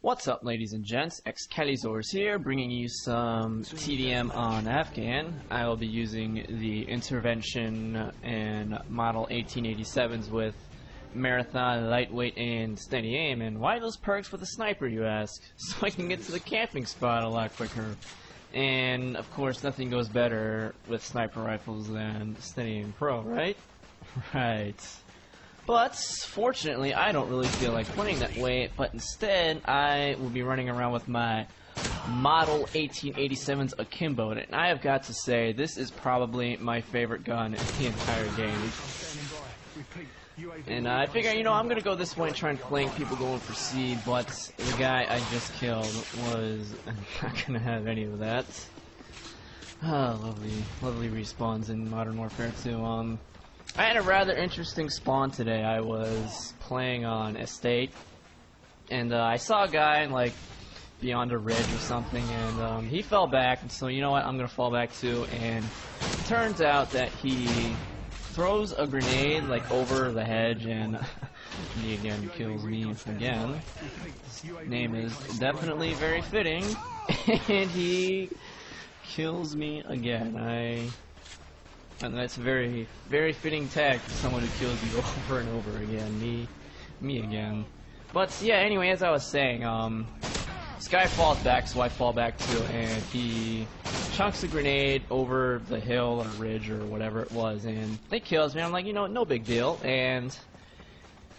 What's up, ladies and gents? Excalizors here, bringing you some TDM on Afghan. I will be using the intervention and model 1887s with marathon, lightweight, and steady aim. And why those perks with a sniper, you ask? So I can get to the camping spot a lot quicker. And of course, nothing goes better with sniper rifles than steady aim pro, right? Right. But fortunately, I don't really feel like playing that way, but instead I will be running around with my model 1887's akimbo, and I have got to say, this is probably my favorite gun in the entire game. And I figure, you know, I'm gonna go this way and try and flank people going for C, but the guy I just killed was not gonna have any of that. Ah, lovely respawns in Modern Warfare 2. I had a rather interesting spawn today. I was playing on Estate, and I saw a guy like beyond a ridge or something, and he fell back, and so you know what, I'm gonna fall back too. And it turns out that he throws a grenade like over the hedge, and he again kills me again. His name is definitely very fitting, and he kills me again. And that's a very, very fitting tag for someone who kills you over and over again. Me again. But yeah, anyway, as I was saying, this guy falls back, so I fall back too, and he chunks a grenade over the hill or ridge or whatever it was, and it kills me. I'm like, you know, no big deal. And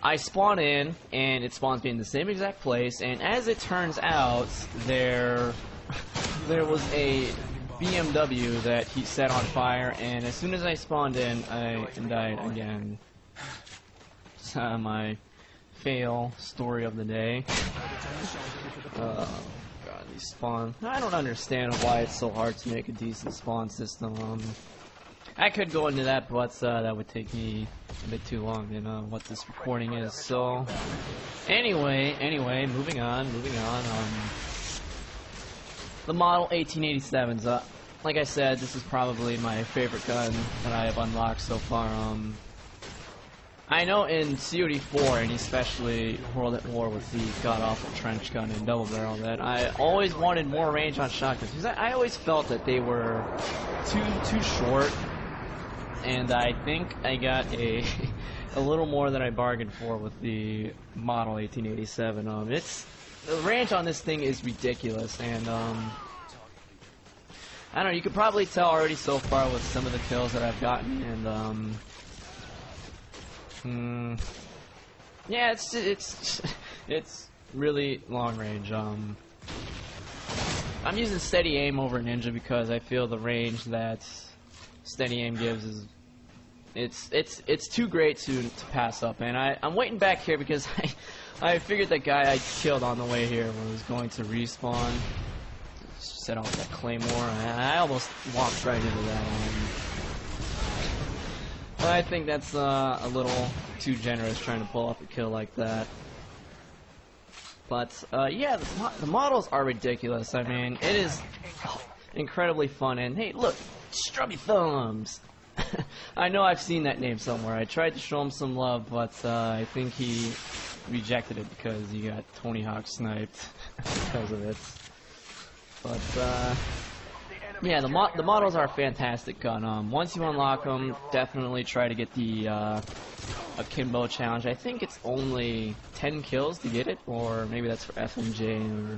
I spawn in, and it spawns me in the same exact place, and as it turns out, there was a BMW that he set on fire, and as soon as I spawned in, I died again. It's my fail story of the day. God, these spawn. I don't understand why it's so hard to make a decent spawn system. I could go into that, but that would take me a bit too long than what this recording is. So, anyway, moving on. The model 1887s. Like I said, this is probably my favorite gun that I have unlocked so far. I know in CoD 4, and especially World at War with the god-awful trench gun and double barrel, that I always wanted more range on shotguns, because I always felt that they were too short, and I think I got a little more than I bargained for with the model 1887. The range on this thing is ridiculous, and I don't know, you could probably tell already so far with some of the kills that I've gotten, and yeah, it's really long range. I'm using steady aim over ninja because I feel the range that steady aim gives is it's too great to pass up, and I'm waiting back here because I figured that guy I killed on the way here was going to respawn. Set off that claymore, and I almost walked right into that one. But I think that's a little too generous trying to pull off a kill like that. But yeah, the models are ridiculous. I mean, it is incredibly fun. And hey, look, Strubby Thumbs. I know I've seen that name somewhere. I tried to show him some love, but I think he rejected it because he got Tony Hawk sniped because of it. But yeah, the models are a fantastic gun. Once you unlock them, definitely try to get the akimbo challenge. I think it's only 10 kills to get it, or maybe that's for FMJ,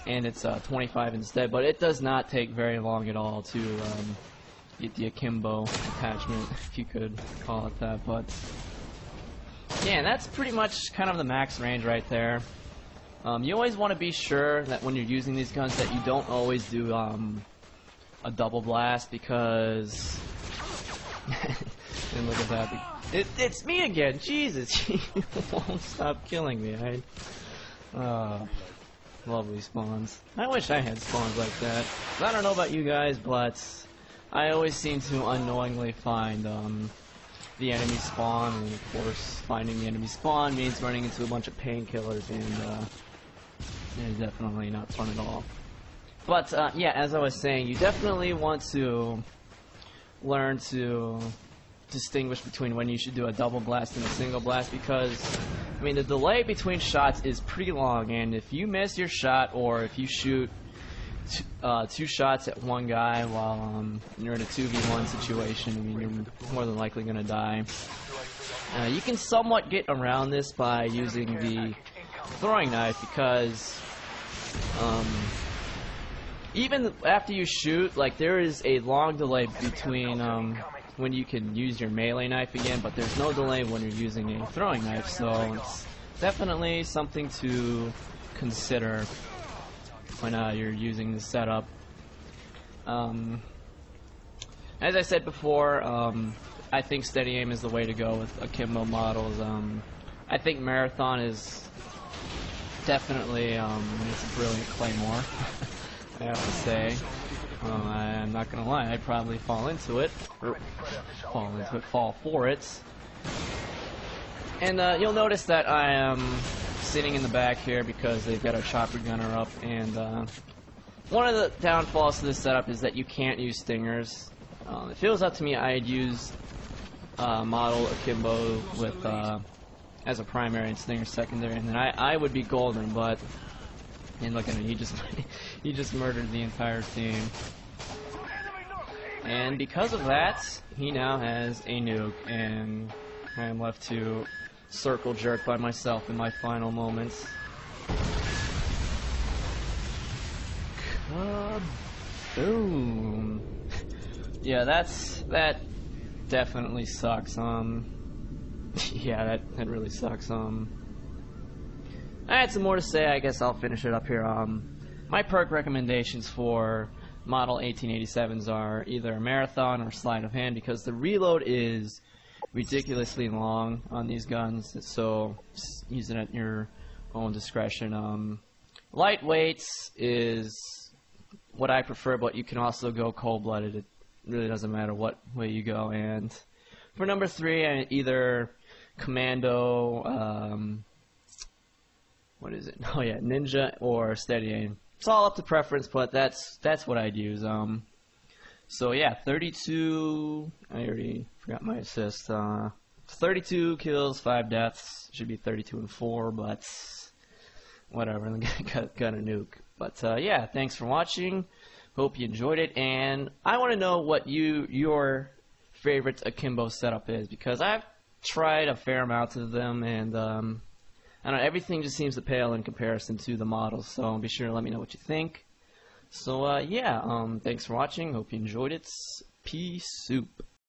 and it's 25 instead. But it does not take very long at all to get the akimbo attachment, if you could call it that. But yeah, that's pretty much kind of the max range right there. You always want to be sure that when you're using these guns that you don't always do a double blast, because and look at that, it's me again. Jesus, you won't stop killing me. Lovely spawns. I wish I had spawns like that. I don't know about you guys, but I always seem to unknowingly find the enemy spawn, and of course finding the enemy spawn means running into a bunch of painkillers, and it's definitely not fun at all. But yeah, as I was saying, you definitely want to learn to distinguish between when you should do a double blast and a single blast, because I mean, the delay between shots is pretty long, and if you miss your shot, or if you shoot two shots at one guy while you're in a 2v1 situation, I mean, you're more than likely going to die. You can somewhat get around this by using the throwing knife, because even after you shoot, like, there is a long delay between when you can use your melee knife again, but there's no delay when you're using a throwing knife, so it's definitely something to consider when you're using the setup. As I said before, I think steady aim is the way to go with akimbo models. I think Marathon is definitely it's a brilliant claymore. I have to say. I'm not gonna lie, I'd probably fall for it. And you'll notice that I am sitting in the back here because they've got a chopper gunner up, and one of the downfalls to this setup is that you can't use stingers. If it was up to me, I'd use model akimbo with as a primary and stinger secondary, and then I would be golden, but and look at him, he just murdered the entire team. And because of that, he now has a nuke, and I am left to circle jerk by myself in my final moments. Kaboom! Yeah, that definitely sucks. Yeah, that really sucks. I had some more to say. I guess I'll finish it up here. My perk recommendations for model 1887s are either Marathon or Sleight of Hand, because the reload is ridiculously long on these guns, so use it at your own discretion. Lightweights is what I prefer, but you can also go cold-blooded. It really doesn't matter what way you go. And for number 3, either Commando, what is it? Oh yeah, Ninja or Steady Aim. It's all up to preference, but that's what I'd use. So yeah, 32. I already forgot my assist. 32 kills, 5 deaths. Should be 32 and 4, but whatever. got a nuke. But yeah, thanks for watching. Hope you enjoyed it, and I want to know what your favorite akimbo setup is, because I've tried a fair amount of them, and I don't know, everything just seems to pale in comparison to the models, so be sure to let me know what you think. So yeah, thanks for watching, hope you enjoyed it. Peace soup.